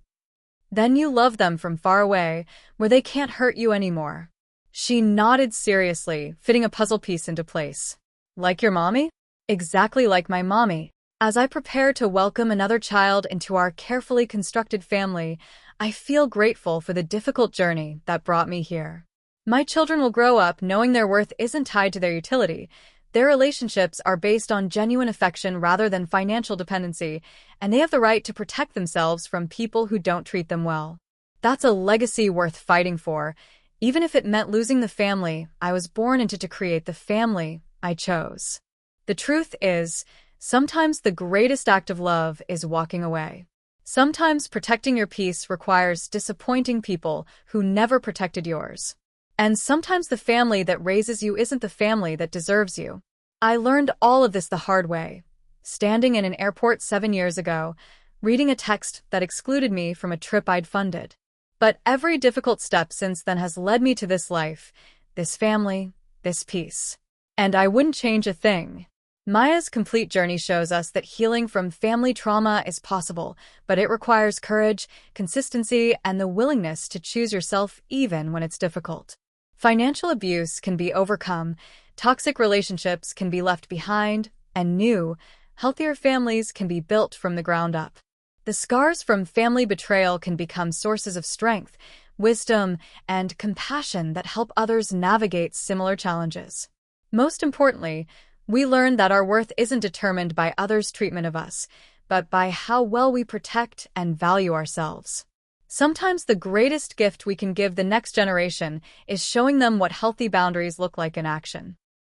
Then you love them from far away, where they can't hurt you anymore. She nodded seriously, fitting a puzzle piece into place. Like your mommy? Exactly like my mommy. As I prepare to welcome another child into our carefully constructed family, I feel grateful for the difficult journey that brought me here. My children will grow up knowing their worth isn't tied to their utility. Their relationships are based on genuine affection rather than financial dependency, and they have the right to protect themselves from people who don't treat them well. That's a legacy worth fighting for, even if it meant losing the family I was born into to create the family I chose. The truth is, sometimes the greatest act of love is walking away. Sometimes protecting your peace requires disappointing people who never protected yours. And sometimes the family that raises you isn't the family that deserves you. I learned all of this the hard way, standing in an airport 7 years ago, reading a text that excluded me from a trip I'd funded. But every difficult step since then has led me to this life, this family, this peace. And I wouldn't change a thing. Maya's complete journey shows us that healing from family trauma is possible, but it requires courage, consistency, and the willingness to choose yourself even when it's difficult. Financial abuse can be overcome, toxic relationships can be left behind, and new, healthier families can be built from the ground up. The scars from family betrayal can become sources of strength, wisdom, and compassion that help others navigate similar challenges. Most importantly, we learn that our worth isn't determined by others' treatment of us, but by how well we protect and value ourselves. Sometimes the greatest gift we can give the next generation is showing them what healthy boundaries look like in action.